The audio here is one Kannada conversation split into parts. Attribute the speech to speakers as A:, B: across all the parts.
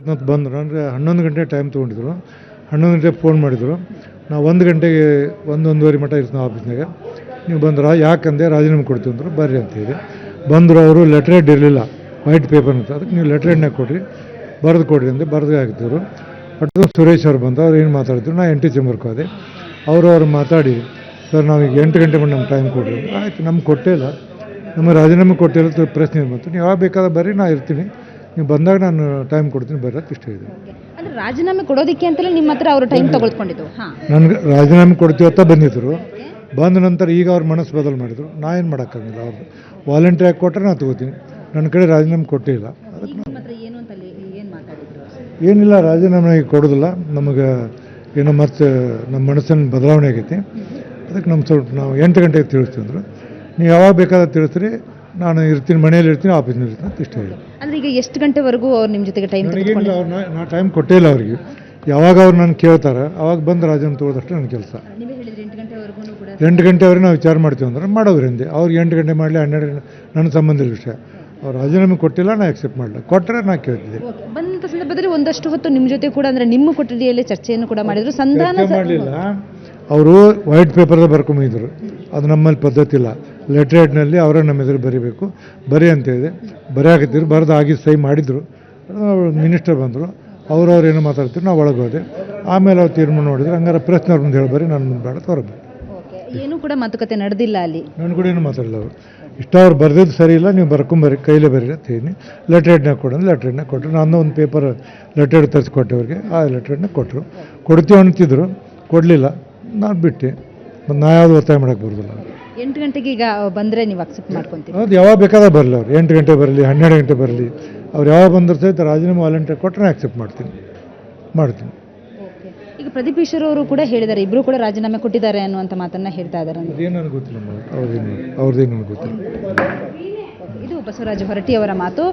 A: ಕೊಡ್ತಂತ ಬಂದರು. ಅಂದರೆ 11 ಗಂಟೆ ಟೈಮ್ ತೊಗೊಂಡಿದ್ರು. 11 ಗಂಟೆಗೆ ಫೋನ್ ಮಾಡಿದರು. ನಾವು 1 ಗಂಟೆಗೆ 1-1:30 ಮಟ್ಟ ಇರ್ತೀನಿ ಆಫೀಸ್ನಾಗ. ನೀವು ಬಂದ್ರೆ ಯಾಕಂದೆ ರಾಜೀನಾಮೆ ಕೊಡ್ತೀವಿ ಅಂದರು. ಬರ್ರಿ ಅಂತ ಹೇಳಿ ಬಂದರು. ಅವರು ಲೆಟ್ರ್ ಹೆಡ್ ಇರಲಿಲ್ಲ, ವೈಟ್ ಪೇಪರ್ ಅಂತ. ಅದಕ್ಕೆ ನೀವು ಲೆಟ್ರ್ ಹೆಡ್ನಾಗ ಕೊಡ್ರಿ, ಬರೆದು ಕೊಡ್ರಿ ಅಂದೆ. ಬರೆದು ಹಾಕಿದ್ರು. ಒಟ್ಟು ಸುರೇಶ್ ಅವ್ರು ಬಂದು ಅವ್ರು ಏನು ಮಾತಾಡಿದ್ರು. ನಾನು NT ಚೇಂಬರ್ಗೆ ಹೋದೆ. ಅವ್ರು ಮಾತಾಡಿ, ಸರ್ ನಾವೀಗ 8 ಗಂಟೆ ಮಾಡಿ ನಮ್ಗೆ ಟೈಮ್ ಕೊಡ್ರಿ. ಆಯಿತು, ನಮ್ಗೆ ಕೊಟ್ಟೇ ಇಲ್ಲ, ನಮಗೆ ರಾಜೀನಾಮೆ ಕೊಟ್ಟಿಲ್ಲ ಪ್ರಶ್ನೆ ಬಂತು. ನೀವು ಯಾವಾಗ ಬೇಕಾದ್ರೆ ಬರ್ರಿ, ನಾನು ಇರ್ತೀನಿ, ನೀವು ಬಂದಾಗ ನಾನು ಟೈಮ್ ಕೊಡ್ತೀನಿ ಬರ್ರಿ ಅಂತ ಇಷ್ಟ ಇದೆ.
B: ಅಂದರೆ ರಾಜೀನಾಮೆ ಕೊಡೋದಕ್ಕೆ ಅಂತಲೇ ನಿಮ್ಮ ಹತ್ರ ಅವರು ಟೈಮ್ ತಗೊಳ್ಕೊಂಡಿದ್ದು? ಹಾಂ,
A: ನನಗೆ ರಾಜೀನಾಮೆ ಕೊಡ್ತೀವಿ ಅಂತ ಬಂದಿದ್ದರು. ಬಂದ ನಂತರ ಈಗ ಅವ್ರ ಮನಸ್ಸು ಬದಲು ಮಾಡಿದರು. ನಾ ಏನು ಮಾಡೋಕ್ಕಾಗಿಲ್ಲ. ಅವ್ರು ವಾಲಂಟ್ರಿ ಆಗಿ ಕೊಟ್ಟರೆ ನಾನು ತೊಗೋತೀನಿ. ನನ್ನ ಕಡೆ ರಾಜೀನಾಮೆ ಕೊಟ್ಟೇ ಇಲ್ಲ. ಅದಕ್ಕೆ
B: ನಿಮ್ಮ ಹತ್ರ ಏನು ಅಂತ ಏನು ಮಾತಾಡಿದ್ರು?
A: ಏನಿಲ್ಲ, ರಾಜೀನಾಮೆ ಕೊಡೋದಿಲ್ಲ ನಮಗೆ, ಏನೋ ಮತ್ತೆ ನಮ್ಮ ಮನಸ್ಸಿನ ಬದಲಾವಣೆ ಆಗೈತಿ. ಅದಕ್ಕೆ ನಮ್ಮ ಸ್ವಲ್ಪ ನಾವು 8 ಗಂಟೆಗೆ ತಿಳಿಸ್ತೀವಿ ಅಂದರು. ನೀವು ಯಾವಾಗ ಬೇಕಾದ್ರೆ ತಿಳಿಸ್ರಿ, ನಾನು ಇರ್ತೀನಿ, ಮನೇಲಿ ಇರ್ತೀನಿ, ಆಫೀಸ್ನಲ್ಲಿ ಇರ್ತೀನಿ ಅಂತ ಇಷ್ಟ ಇದೆ.
B: ಅಂದರೆ ಈಗ ಎಷ್ಟು ಗಂಟೆವರೆಗೂ ಅವ್ರು ನಿಮ್ಮ ಜೊತೆಗೆ ಟೈಮ್
A: ನನಗೇನಿಲ್ಲ, ನಾ ಟೈಮ್ ಕೊಟ್ಟೇ ಇಲ್ಲ ಅವ್ರಿಗೆ. ಯಾವಾಗ ಅವ್ರು ನಾನು ಕೇಳ್ತಾರೆ ಅವಾಗ ಬಂದು ರಾಜೀನಾಮೆ ತೊಗೊಳೋದಷ್ಟೇ ನನ್ನ ಕೆಲಸ.
B: ನೀವೇ ಹೇಳಿದ್ರಿ 8 ಗಂಟೆವರೆಗೂ ಕೂಡ
A: 8 ಗಂಟೆವರೆಗೆ ನಾವು ವಿಚಾರ ಮಾಡ್ತೀವಿ ಅಂದ್ರೆ ಮಾಡೋರು ಹಿಂದೆ. ಅವ್ರಿಗೆ 8 ಗಂಟೆ ಮಾಡಲಿ 12 ಗಂಟೆ ನನ್ನ ಸಂಬಂಧ ಇಲ್ಲ ವಿಷಯ. ಅವ್ರು ರಾಜೀನಾಮೆ ಕೊಟ್ಟಿಲ್ಲ, ನಾ ಆಕ್ಸೆಪ್ಟ್ ಮಾಡಲ್ಲ. ಕೊಟ್ಟರೆ ನಾ ಕೇಳ್ತಿದ್ದೆ.
B: ಬಂದಂಥ ಸಂದರ್ಭದಲ್ಲಿ ಒಂದಷ್ಟು ಹೊತ್ತು ನಿಮ್ಮ ಜೊತೆ ಕೂಡ ಅಂದರೆ ನಿಮ್ಮ ಕೊಠಡಿಯಲ್ಲಿ ಚರ್ಚೆಯನ್ನು ಕೂಡ ಮಾಡಿದ್ರು. ಸಂಧಾನ
A: ಮಾಡಲಿಲ್ಲ. ಅವರು ವೈಟ್ ಪೇಪರ್ದಾಗ ಬರ್ಕೊಂಬಂದಿದ್ರು. ಅದು ನಮ್ಮಲ್ಲಿ ಪದ್ಧತಿ ಇಲ್ಲ. ಲೆಟ್ರ್ ಹೆಡ್ನಲ್ಲಿ ಅವರೇ ನಮ್ಮ ಎದುರು ಬರೀಬೇಕು, ಬರೀ ಅಂತ ಹೇಳಿದೆ. ಬರೆಯಾಕತ್ತಿದ್ರು. ಬರೆದು ಆಗಿ ಸಹಿ ಮಾಡಿದರು. ಮಿನಿಸ್ಟರ್ ಬಂದರು. ಅವ್ರು ಏನೋ ಮಾತಾಡ್ತಿದ್ರು. ನಾವು ಒಳಗೆ ಹೋದೆ. ಆಮೇಲೆ ಅವ್ರು ತೀರ್ಮಾನ ಮಾಡಿದ್ರು. ಹಂಗಾರೆ ಪ್ರಶ್ನೆ ಅವ್ರ ಮುಂದೆ ಹೇಳಿ ಬರ್ರಿ, ನನ್ನ ಮುಂದೆ ಬೇಡ, ಹೊರಗೆ.
B: ಏನೂ ಕೂಡ ಮಾತುಕತೆ ನಡೆದಿಲ್ಲ ಅಲ್ಲಿ.
A: ನಾನು ಕೂಡ ಏನು ಮಾತಾಡಲ್ಲ. ಅವರು ಇಷ್ಟ ಅವ್ರು ಬರೆದಿದ್ದು ಸರಿ ಇಲ್ಲ, ನೀವು ಬರ್ಕೊಂಬರ್ರಿ, ಕೈಲೇ ಬರ್ರಿ ಅಂತ ಹೇಳಿ ಲೆಟ್ರ್ ಹೆಡ್ನಾಗ ಕೊಡೋದು. ಲೆಟ್ರ್ ಹೆಡ್ನಾಗ ಕೊಟ್ಟರು. ನಾನು ಒಂದು ಪೇಪರ್ ಲೆಟ್ರ್ ಹೆಡ್ ತರಿಸ್ಕೊಟ್ಟೆ ಅವ್ರಿಗೆ. ಆ ಲೆಟ್ರ್ ಹೆಡ್ನಾಗ ಕೊಟ್ಟರು. ಕೊಡ್ತೀವಿ ಅಂತಿದ್ರು, ಕೊಡಲಿಲ್ಲ. ನಾನು ಬಿಟ್ಟೆ. ಮತ್ತು ನಾ ಯಾವುದು ಒತ್ತಾಯ ಮಾಡೋಕ್ಕೆ ಬರೋದಿಲ್ಲ.
B: 8 ಗಂಟೆಗೆ ಈಗ ಬಂದರೆ ನೀವು ಅಕ್ಸೆಪ್ಟ್ ಮಾಡ್ಕೊತೀವಿ?
A: ಅದು ಯಾವಾಗ ಬೇಕಾದ್ರೆ ಬರಲಿ. ಅವ್ರು 8 ಗಂಟೆ ಬರಲಿ, 12 ಗಂಟೆ ಬರಲಿ, ಅವ್ರು ಯಾವಾಗ ಬಂದ್ರೆ ಸಹಿತ ರಾಜೀನಾಮೆ ವಾಲಂಟ್ರಿ ಕೊಟ್ಟರೆ ಆಕ್ಸೆಪ್ಟ್ ಮಾಡ್ತೀನಿ.
B: ಈಗ ಪ್ರದೀಪ್ ಈಶ್ವರ್ ಅವರು ಕೂಡ ಹೇಳಿದ್ದಾರೆ, ಇಬ್ಬರು ಕೂಡ ರಾಜೀನಾಮೆ ಕೊಟ್ಟಿದ್ದಾರೆ ಅನ್ನುವಂಥ ಮಾತನ್ನ ಹೇಳ್ತಾ ಇದ್ದಾರೆ.
A: ಅದೇನು ನನಗೆ ಗೊತ್ತಿಲ್ಲ, ಅವ್ರದ್ದೇನು ನನಗೆ ಗೊತ್ತಿಲ್ಲ.
B: ಇದು ಬಸವರಾಜ ಹೊರಟ್ಟಿ ಅವರ ಮಾತು.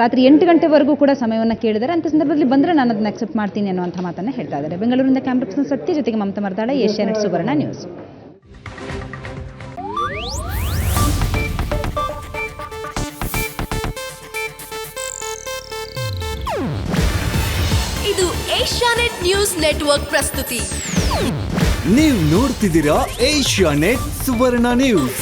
B: ರಾತ್ರಿ 8 ಗಂಟೆವರೆಗೂ ಕೂಡ ಸಮಯವನ್ನು ಕೇಳಿದ್ದಾರೆ. ಅಂಥ ಸಂದರ್ಭದಲ್ಲಿ ಬಂದರೆ ನಾನು ಅದನ್ನು ಅಕ್ಸೆಪ್ಟ್ ಮಾಡ್ತೀನಿ ಅನ್ನುವಂಥ ಮಾತನ್ನು ಹೇಳ್ತಾ ಇದ್ದಾರೆ. ಬೆಂಗಳೂರಿನಿಂದ ಕ್ಯಾಮ್ರಾ ಪರ್ಸನ್ ಸತ್ಯ ಜೊತೆಗೆ ಮಮತಾ ಮರ್ದಾಳ, ಏಷ್ಯಾನೆಟ್ ಸುವರ್ಣ ನ್ಯೂಸ್.
C: ಇದು ಏಷ್ಯಾನೆಟ್ ನ್ಯೂಸ್ ನೆಟ್ವರ್ಕ್ ಪ್ರಸ್ತುತಿ.
D: ನೀವು ನೋಡ್ತಿದ್ದೀರಾ ಏಷ್ಯಾನೆಟ್ ಸುವರ್ಣ ನ್ಯೂಸ್.